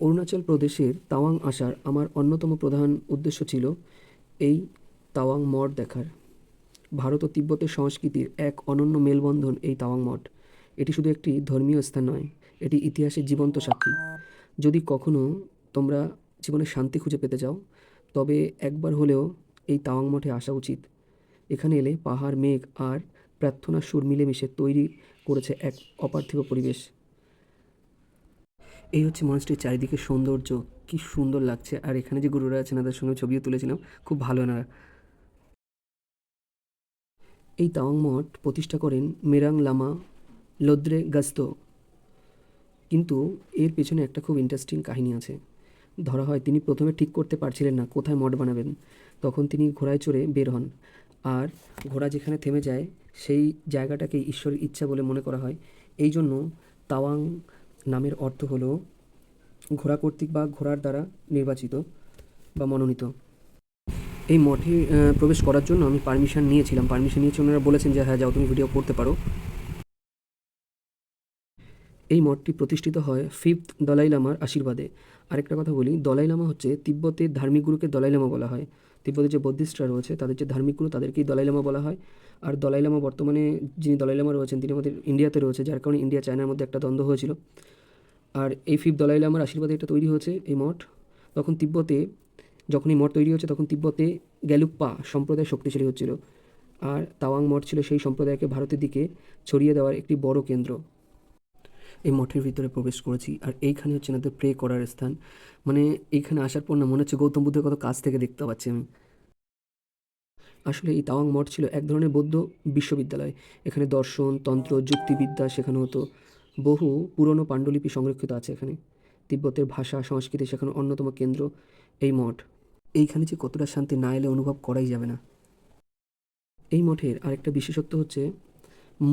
অরুণাচল প্রদেশের তাওয়াং আসার আমার অন্যতম প্রধান উদ্দেশ্য ছিল এই তাওয়াং মঠ দেখার। ভারত ও তিব্বতের সংস্কৃতির এক অনন্য মেলবন্ধন এই তাওয়াং মঠ। এটি শুধু একটি ধর্মীয় স্থান নয়, এটি ইতিহাসের জীবন্ত সাক্ষী। যদি কখনো তোমরা জীবনে শান্তি খুঁজে পেতে চাও, তবে একবার হলেও এই তাওয়াং মঠে আসা উচিত। এখানে এলে পাহাড়, মেঘ আর প্রার্থনার সুর মিলেমিশে তৈরি করেছে এক অপার্থিব পরিবেশ। এই হচ্ছে মনস্ট্রির চারিদিকে সৌন্দর্য, কি সুন্দর লাগছে। আর এখানে যে গুরুরা আছেন তাদের সঙ্গে ছবিও তুলেছিলাম, খুব ভালো এনারা। এই তাওয়াং মঠ প্রতিষ্ঠা করেন মেরাং লামা লোদ্রে গাস্তো। কিন্তু এর পেছনে একটা খুব ইন্টারেস্টিং কাহিনী আছে। ধরা হয় তিনি প্রথমে ঠিক করতে পারছিলেন না কোথায় মঠ বানাবেন। তখন তিনি ঘোড়ায় চড়ে বের হন, আর ঘোড়া যেখানে থেমে যায় সেই জায়গাটাকেই ঈশ্বরের ইচ্ছা বলে মনে করা হয়। এই জন্য তাওয়াং নামের অর্থ হলো ঘোড়া কর্তৃক বা ঘোড়ার দ্বারা নির্বাচিত বা মনোনীত। এই মঠে প্রবেশ করার জন্য আমি পারমিশন নিয়েছিলাম। পারমিশন নিয়েছি, ওনারা বলেছেন যে হ্যাঁ যাও, তুমি ভিডিও করতে পারো। এই মঠটি প্রতিষ্ঠিত হয় 5th দলাই লামার আশীর্বাদে। আরেকটা কথা বলি, দলাই লামা হচ্ছে তিব্বতের ধার্মিক গুরুকে দলাই লামা বলা হয়। তিব্বতের যে বৌদ্ধিস্টরা রয়েছে তাদের যে ধার্মিক গুরু তাদেরকেই দলাই লামা বলা হয়। আর দলাই লামা বর্তমানে যিনি দলাই লামা রয়েছেন তিনি আমাদের ইন্ডিয়াতে রয়েছে, যার কারণে ইন্ডিয়া চায়নার মধ্যে একটা দ্বন্দ্ব হয়েছিল। আর এই 5th দলাই লামার আশীর্বাদে এটা তৈরি হয়েছে এই মঠ। তখন তিব্বতে যখন এই মঠ তৈরি হচ্ছে তখন তিব্বতে গ্যালুপ্পা সম্প্রদায় শক্তিশালী হচ্ছিল। আর তাওয়াং মঠ ছিল সেই সম্প্রদায়কে ভারতের দিকে ছড়িয়ে দেওয়ার একটি বড় কেন্দ্র। এই মঠের ভিতরে প্রবেশ করেছি, আর এইখানে হচ্ছে এনাদের প্রে করার স্থান। মানে এইখানে আসার পর না মনে হচ্ছে গৌতম বুদ্ধের কত কাছ থেকে দেখতে পাচ্ছি আমি। আসলে এই তাওয়াং মঠ ছিল এক ধরনের বৌদ্ধ বিশ্ববিদ্যালয়। এখানে দর্শন, তন্ত্র, যুক্তিবিদ্যা শেখানো হতো। বহু পুরনো পাণ্ডুলিপি সংরক্ষিত আছে এখানে। তিব্বতের ভাষা সংস্কৃতি শেখানোর অন্যতম কেন্দ্র এই মঠ। এইখানে যে কতটা শান্তি না এলে অনুভব করাই যাবে না। এই মঠের আরেকটা বিশেষত্ব হচ্ছে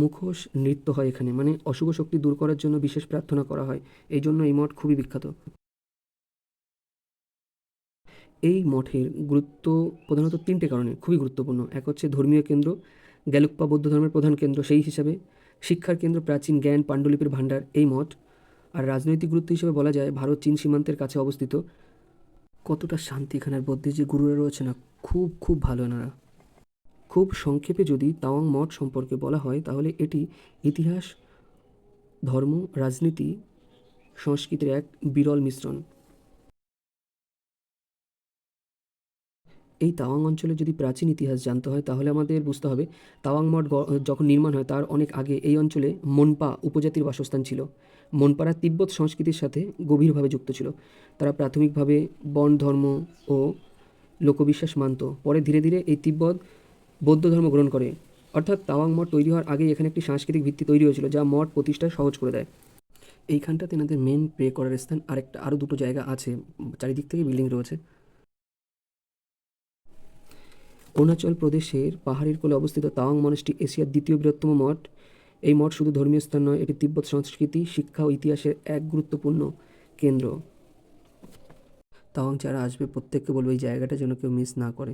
মুখোশ নৃত্য হয় এখানে, মানে অশুভ শক্তি দূর করার জন্য বিশেষ প্রার্থনা করা হয়। এই জন্য এই মঠ খুবই বিখ্যাত। এই মঠের গুরুত্ব প্রধানত তিনটে কারণে খুবই গুরুত্বপূর্ণ। এক হচ্ছে ধর্মীয় কেন্দ্র, গ্যালুপ্পা বৌদ্ধ ধর্মের প্রধান কেন্দ্র সেই হিসাবে। শিক্ষার কেন্দ্র, প্রাচীন জ্ঞান পাণ্ডুলিপির ভাণ্ডার এই মঠ। আর রাজনৈতিক গুরুত্ব হিসেবে বলা যায় ভারত চীন সীমান্তের কাছে অবস্থিত। কতটা শান্তি এখানে, আর বৌদ্ধের যে গুরুরা রয়েছে না, খুব খুব ভালো এনারা। খুব সংক্ষেপে যদি তাওয়াং মঠ সম্পর্কে বলা হয় তাহলে এটি ইতিহাস, ধর্ম, রাজনীতি, সংস্কৃতির এক বিরল মিশ্রণ। এই তাওয়াং অঞ্চলে যদি প্রাচীন ইতিহাস জানতে হয় তাহলে আমাদের বুঝতে হবে তাওয়াং মঠ যখন নির্মাণ হয় তার অনেক আগে এই অঞ্চলে মনপা উপজাতির বাসস্থান ছিল। মনপারা তিব্বত সংস্কৃতির সাথে গভীরভাবে যুক্ত ছিল। তারা প্রাথমিকভাবে বন ধর্ম ও লোকবিশ্বাস মানত। পরে ধীরে ধীরে এই তিব্বত বৌদ্ধ ধর্ম গ্রহণ করে। অর্থাৎ তাওয়াং মঠ তৈরি হওয়ার আগেই এখানে একটি সাংস্কৃতিক ভিত্তি তৈরি হয়েছিল যা মঠ প্রতিষ্ঠা সহজ করে দেয়। এইখানটাতে এনাদের মেন প্রে করার স্থান। আরও দুটো জায়গা আছে, চারিদিক থেকে বিল্ডিং রয়েছে। অরুণাচল প্রদেশের পাহাড়ের কোলে অবস্থিত তাওয়াং মঠটি এশিয়ার দ্বিতীয় বৃহত্তম মঠ। এই মঠ শুধু ধর্মীয় স্থান নয়, এটি তিব্বত সংস্কৃতি, শিক্ষা ও ইতিহাসের এক গুরুত্বপূর্ণ কেন্দ্র। তাওয়াং যারা আসবে প্রত্যেককে বলবো এই জায়গাটা যেন কেউ মিস না করে।